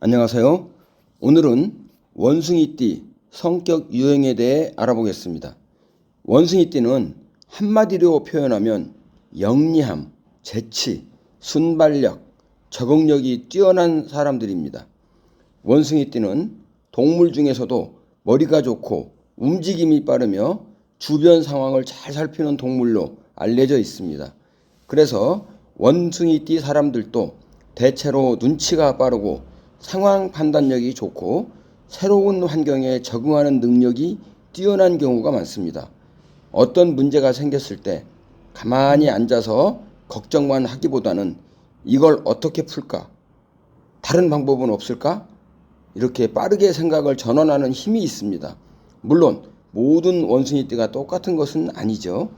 안녕하세요. 오늘은 원숭이띠 성격 유형에 대해 알아보겠습니다. 원숭이띠는 한마디로 표현하면 영리함, 재치, 순발력, 적응력이 뛰어난 사람들입니다. 원숭이띠는 동물 중에서도 머리가 좋고 움직임이 빠르며 주변 상황을 잘 살피는 동물로 알려져 있습니다. 그래서 원숭이띠 사람들도 대체로 눈치가 빠르고 상황 판단력이 좋고 새로운 환경에 적응하는 능력이 뛰어난 경우가 많습니다. 어떤 문제가 생겼을 때 가만히 앉아서 걱정만 하기보다는 이걸 어떻게 풀까? 다른 방법은 없을까? 이렇게 빠르게 생각을 전환하는 힘이 있습니다. 물론 모든 원숭이띠가 똑같은 것은 아니죠.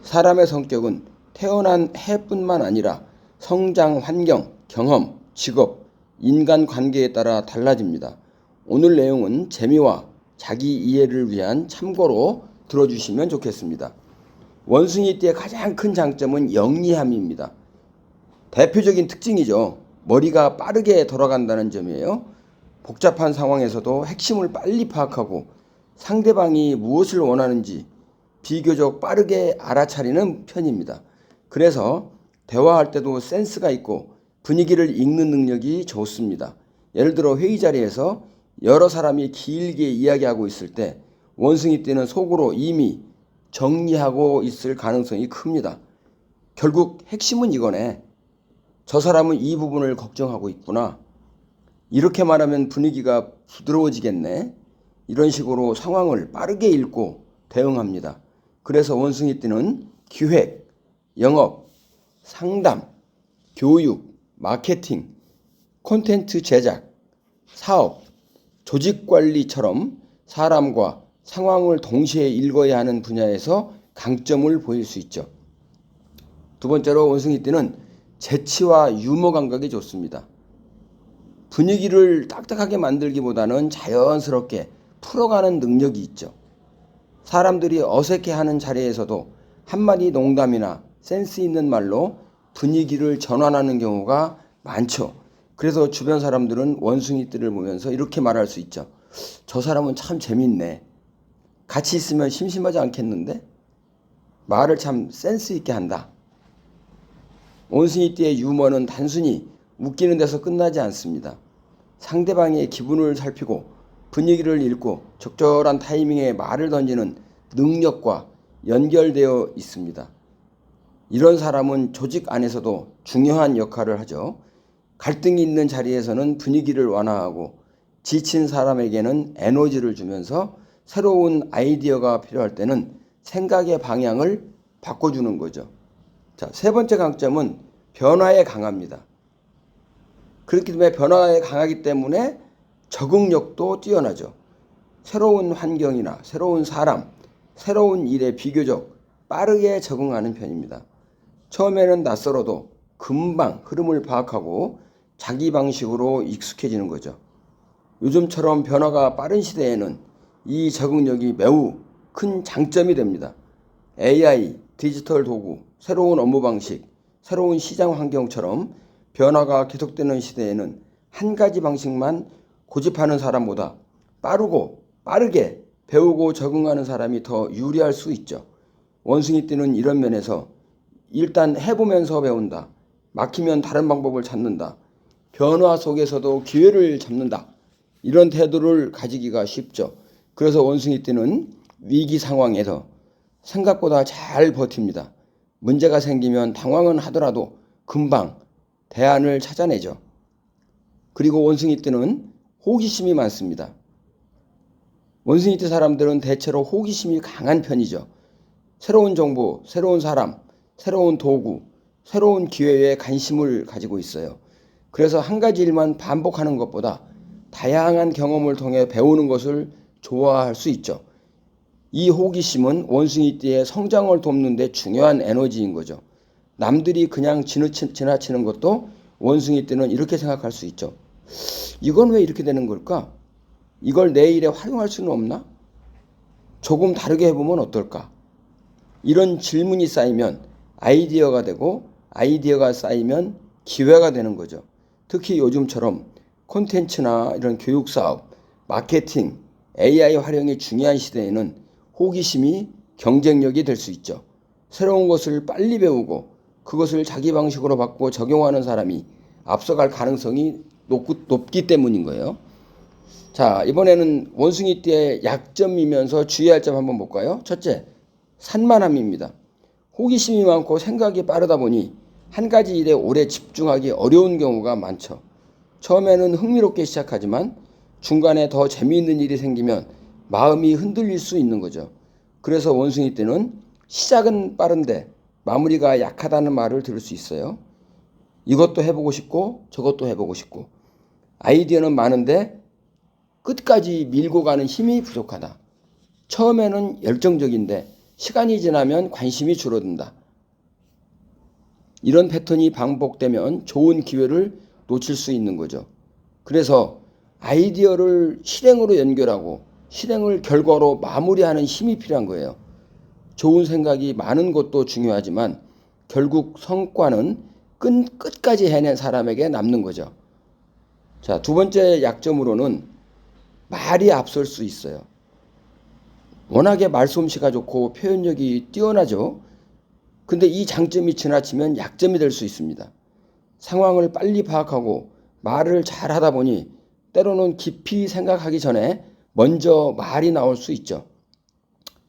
사람의 성격은 태어난 해뿐만 아니라 성장 환경, 경험, 직업, 인간관계에 따라 달라집니다. 오늘 내용은 재미와 자기 이해를 위한 참고로 들어주시면 좋겠습니다. 원숭이띠의 가장 큰 장점은 영리함입니다. 대표적인 특징이죠. 머리가 빠르게 돌아간다는 점이에요. 복잡한 상황에서도 핵심을 빨리 파악하고 상대방이 무엇을 원하는지 비교적 빠르게 알아차리는 편입니다. 그래서 대화할 때도 센스가 있고 분위기를 읽는 능력이 좋습니다. 예를 들어 회의 자리에서 여러 사람이 길게 이야기하고 있을 때 원숭이띠는 속으로 이미 정리하고 있을 가능성이 큽니다. 결국 핵심은 이거네. 저 사람은 이 부분을 걱정하고 있구나. 이렇게 말하면 분위기가 부드러워지겠네. 이런 식으로 상황을 빠르게 읽고 대응합니다. 그래서 원숭이띠는 기획, 영업, 상담, 교육, 마케팅, 콘텐츠 제작, 사업, 조직 관리처럼 사람과 상황을 동시에 읽어야 하는 분야에서 강점을 보일 수 있죠. 두 번째로 원숭이띠는 재치와 유머 감각이 좋습니다. 분위기를 딱딱하게 만들기보다는 자연스럽게 풀어가는 능력이 있죠. 사람들이 어색해하는 자리에서도 한마디 농담이나 센스 있는 말로 분위기를 전환하는 경우가 많죠. 그래서 주변 사람들은 원숭이띠를 보면서 이렇게 말할 수 있죠. 저 사람은 참 재밌네. 같이 있으면 심심하지 않겠는데? 말을 참 센스 있게 한다. 원숭이띠의 유머는 단순히 웃기는 데서 끝나지 않습니다. 상대방의 기분을 살피고 분위기를 읽고 적절한 타이밍에 말을 던지는 능력과 연결되어 있습니다. 이런 사람은 조직 안에서도 중요한 역할을 하죠. 갈등이 있는 자리에서는 분위기를 완화하고 지친 사람에게는 에너지를 주면서 새로운 아이디어가 필요할 때는 생각의 방향을 바꿔주는 거죠. 자, 세 번째 강점은 변화에 강합니다. 그렇기 때문에 변화에 강하기 때문에 적응력도 뛰어나죠. 새로운 환경이나 새로운 사람, 새로운 일에 비교적 빠르게 적응하는 편입니다. 처음에는 낯설어도 금방 흐름을 파악하고 자기 방식으로 익숙해지는 거죠. 요즘처럼 변화가 빠른 시대에는 이 적응력이 매우 큰 장점이 됩니다. AI, 디지털 도구, 새로운 업무 방식, 새로운 시장 환경처럼 변화가 계속되는 시대에는 한 가지 방식만 고집하는 사람보다 빠르고 빠르게 배우고 적응하는 사람이 더 유리할 수 있죠. 원숭이띠는 이런 면에서 일단 해보면서 배운다. 막히면 다른 방법을 찾는다. 변화 속에서도 기회를 잡는다. 이런 태도를 가지기가 쉽죠. 그래서 원숭이띠는 위기 상황에서 생각보다 잘 버팁니다. 문제가 생기면 당황은 하더라도 금방 대안을 찾아내죠. 그리고 원숭이띠는 호기심이 많습니다. 원숭이띠 사람들은 대체로 호기심이 강한 편이죠. 새로운 정보, 새로운 사람, 새로운 도구, 새로운 기회에 관심을 가지고 있어요. 그래서 한 가지 일만 반복하는 것보다 다양한 경험을 통해 배우는 것을 좋아할 수 있죠. 이 호기심은 원숭이띠의 성장을 돕는 데 중요한 에너지인 거죠. 남들이 그냥 지나치는 것도 원숭이띠는 이렇게 생각할 수 있죠. 이건 왜 이렇게 되는 걸까? 이걸 내 일에 활용할 수는 없나? 조금 다르게 해보면 어떨까? 이런 질문이 쌓이면 아이디어가 되고 아이디어가 쌓이면 기회가 되는 거죠. 특히 요즘처럼 콘텐츠나 이런 교육 사업, 마케팅, AI 활용이 중요한 시대에는 호기심이 경쟁력이 될 수 있죠. 새로운 것을 빨리 배우고 그것을 자기 방식으로 바꾸고 적용하는 사람이 앞서갈 가능성이 높기 때문인 거예요. 자, 이번에는 원숭이띠의 약점이면서 주의할 점 한번 볼까요? 첫째, 산만함입니다. 호기심이 많고 생각이 빠르다 보니 한 가지 일에 오래 집중하기 어려운 경우가 많죠. 처음에는 흥미롭게 시작하지만 중간에 더 재미있는 일이 생기면 마음이 흔들릴 수 있는 거죠. 그래서 원숭이띠는 시작은 빠른데 마무리가 약하다는 말을 들을 수 있어요. 이것도 해보고 싶고 저것도 해보고 싶고 아이디어는 많은데 끝까지 밀고 가는 힘이 부족하다. 처음에는 열정적인데 시간이 지나면 관심이 줄어든다. 이런 패턴이 반복되면 좋은 기회를 놓칠 수 있는 거죠. 그래서 아이디어를 실행으로 연결하고 실행을 결과로 마무리하는 힘이 필요한 거예요. 좋은 생각이 많은 것도 중요하지만 결국 성과는 끝까지 해낸 사람에게 남는 거죠. 자, 두 번째 약점으로는 말이 앞설 수 있어요. 워낙에 말솜씨가 좋고 표현력이 뛰어나죠. 근데 이 장점이 지나치면 약점이 될 수 있습니다. 상황을 빨리 파악하고 말을 잘 하다 보니 때로는 깊이 생각하기 전에 먼저 말이 나올 수 있죠.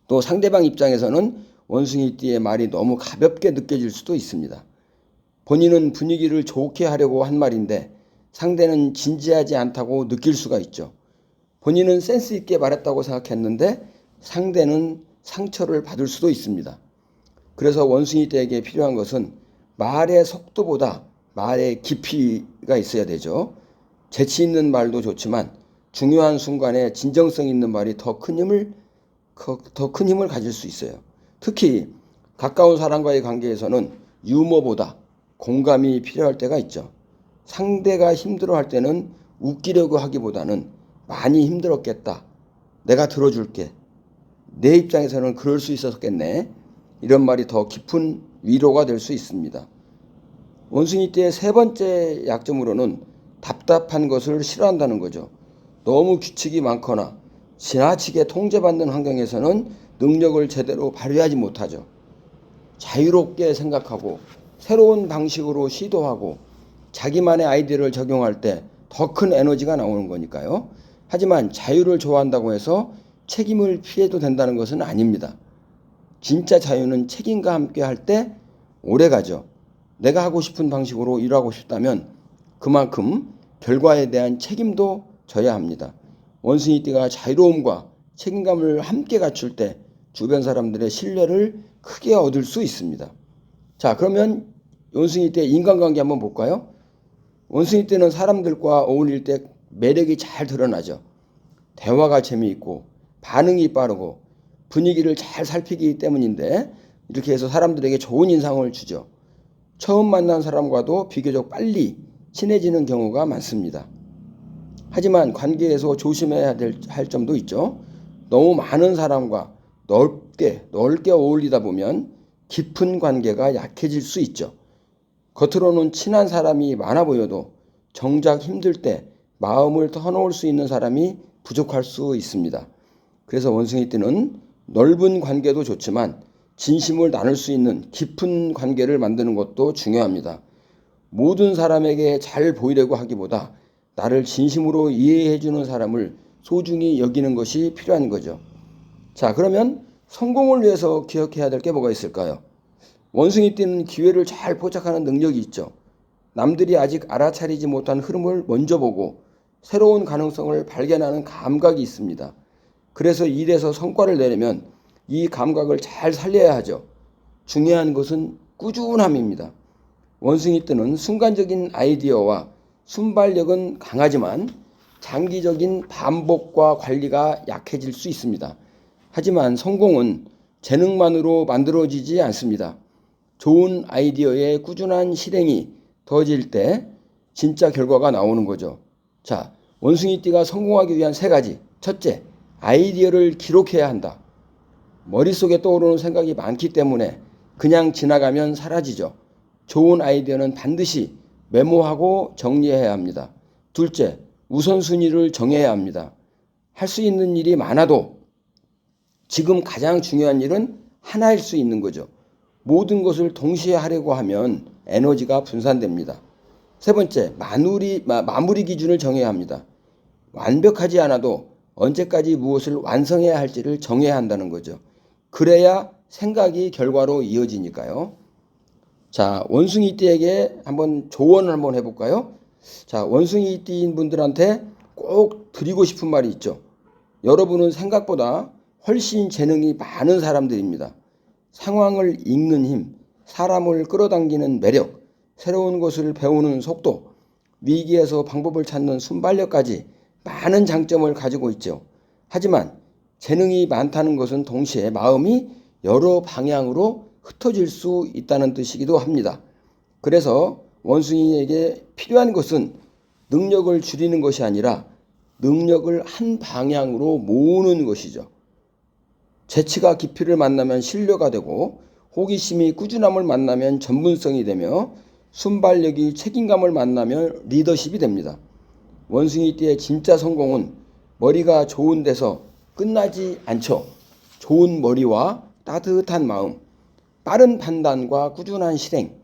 또 상대방 입장에서는 원숭이띠의 말이 너무 가볍게 느껴질 수도 있습니다. 본인은 분위기를 좋게 하려고 한 말인데 상대는 진지하지 않다고 느낄 수가 있죠. 본인은 센스 있게 말했다고 생각했는데 상대는 상처를 받을 수도 있습니다. 그래서 원숭이띠에게 필요한 것은 말의 속도보다 말의 깊이가 있어야 되죠. 재치 있는 말도 좋지만 중요한 순간에 진정성 있는 말이 더 큰 힘을 가질 수 있어요. 특히 가까운 사람과의 관계에서는 유머보다 공감이 필요할 때가 있죠. 상대가 힘들어할 때는 웃기려고 하기보다는 많이 힘들었겠다. 내가 들어줄게. 내 입장에서는 그럴 수 있었겠네. 이런 말이 더 깊은 위로가 될 수 있습니다. 원숭이띠의 세 번째 약점으로는 답답한 것을 싫어한다는 거죠. 너무 규칙이 많거나 지나치게 통제받는 환경에서는 능력을 제대로 발휘하지 못하죠. 자유롭게 생각하고 새로운 방식으로 시도하고 자기만의 아이디어를 적용할 때 더 큰 에너지가 나오는 거니까요. 하지만 자유를 좋아한다고 해서 책임을 피해도 된다는 것은 아닙니다. 진짜 자유는 책임과 함께 할 때 오래 가죠. 내가 하고 싶은 방식으로 일하고 싶다면 그만큼 결과에 대한 책임도 져야 합니다. 원숭이띠가 자유로움과 책임감을 함께 갖출 때 주변 사람들의 신뢰를 크게 얻을 수 있습니다. 자, 그러면 원숭이띠의 인간관계 한번 볼까요? 원숭이띠는 사람들과 어울릴 때 매력이 잘 드러나죠. 대화가 재미있고 반응이 빠르고 분위기를 잘 살피기 때문인데 이렇게 해서 사람들에게 좋은 인상을 주죠. 처음 만난 사람과도 비교적 빨리 친해지는 경우가 많습니다. 하지만 관계에서 조심해야 할 점도 있죠. 너무 많은 사람과 넓게 어울리다 보면 깊은 관계가 약해질 수 있죠. 겉으로는 친한 사람이 많아 보여도 정작 힘들 때 마음을 터놓을 수 있는 사람이 부족할 수 있습니다. 그래서 원숭이띠는 넓은 관계도 좋지만 진심을 나눌 수 있는 깊은 관계를 만드는 것도 중요합니다. 모든 사람에게 잘 보이려고 하기보다 나를 진심으로 이해해주는 사람을 소중히 여기는 것이 필요한 거죠. 자, 그러면 성공을 위해서 기억해야 될 게 뭐가 있을까요? 원숭이띠는 기회를 잘 포착하는 능력이 있죠. 남들이 아직 알아차리지 못한 흐름을 먼저 보고 새로운 가능성을 발견하는 감각이 있습니다. 그래서 일에서 성과를 내려면 이 감각을 잘 살려야 하죠. 중요한 것은 꾸준함입니다. 원숭이띠는 순간적인 아이디어와 순발력은 강하지만 장기적인 반복과 관리가 약해질 수 있습니다. 하지만 성공은 재능만으로 만들어지지 않습니다. 좋은 아이디어의 꾸준한 실행이 더해질 때 진짜 결과가 나오는 거죠. 자, 원숭이띠가 성공하기 위한 세 가지. 첫째, 아이디어를 기록해야 한다. 머릿속에 떠오르는 생각이 많기 때문에 그냥 지나가면 사라지죠. 좋은 아이디어는 반드시 메모하고 정리해야 합니다. 둘째, 우선순위를 정해야 합니다. 할 수 있는 일이 많아도 지금 가장 중요한 일은 하나일 수 있는 거죠. 모든 것을 동시에 하려고 하면 에너지가 분산됩니다. 세 번째, 마무리 기준을 정해야 합니다. 완벽하지 않아도 언제까지 무엇을 완성해야 할지를 정해야 한다는 거죠. 그래야 생각이 결과로 이어지니까요. 자, 원숭이띠에게 한번 조언을 한번 해볼까요? 자, 원숭이띠인 분들한테 꼭 드리고 싶은 말이 있죠. 여러분은 생각보다 훨씬 재능이 많은 사람들입니다. 상황을 읽는 힘, 사람을 끌어당기는 매력, 새로운 것을 배우는 속도, 위기에서 방법을 찾는 순발력까지 많은 장점을 가지고 있죠. 하지만 재능이 많다는 것은 동시에 마음이 여러 방향으로 흩어질 수 있다는 뜻이기도 합니다. 그래서 원숭이에게 필요한 것은 능력을 줄이는 것이 아니라 능력을 한 방향으로 모으는 것이죠. 재치가 깊이를 만나면 신뢰가 되고 호기심이 꾸준함을 만나면 전문성이 되며 순발력이 책임감을 만나면 리더십이 됩니다. 원숭이띠의 진짜 성공은 머리가 좋은 데서 끝나지 않죠. 좋은 머리와 따뜻한 마음, 빠른 판단과 꾸준한 실행,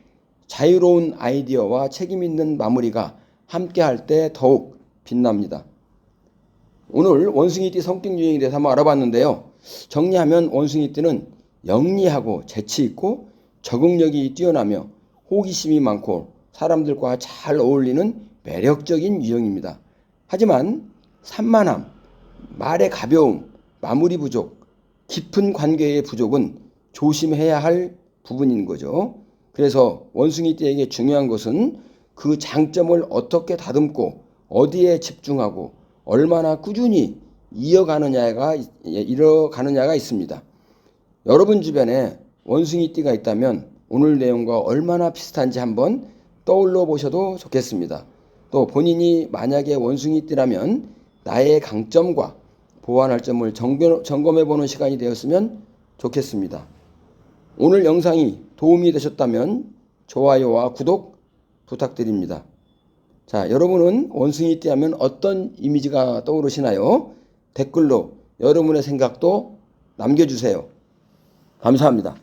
자유로운 아이디어와 책임 있는 마무리가 함께할 때 더욱 빛납니다. 오늘 원숭이띠 성격 유형에 대해서 한번 알아봤는데요. 정리하면 원숭이띠는 영리하고 재치있고 적응력이 뛰어나며 호기심이 많고 사람들과 잘 어울리는 매력적인 유형입니다. 하지만 산만함, 말의 가벼움, 마무리 부족, 깊은 관계의 부족은 조심해야 할 부분인 거죠. 그래서 원숭이띠에게 중요한 것은 그 장점을 어떻게 다듬고 어디에 집중하고 얼마나 꾸준히 이어가느냐가 있습니다. 여러분 주변에 원숭이띠가 있다면 오늘 내용과 얼마나 비슷한지 한번 떠올려 보셔도 좋겠습니다. 또 본인이 만약에 원숭이띠라면 나의 강점과 보완할 점을 점검해 보는 시간이 되었으면 좋겠습니다. 오늘 영상이 도움이 되셨다면 좋아요와 구독 부탁드립니다. 자, 여러분은 원숭이띠 하면 어떤 이미지가 떠오르시나요? 댓글로 여러분의 생각도 남겨주세요. 감사합니다.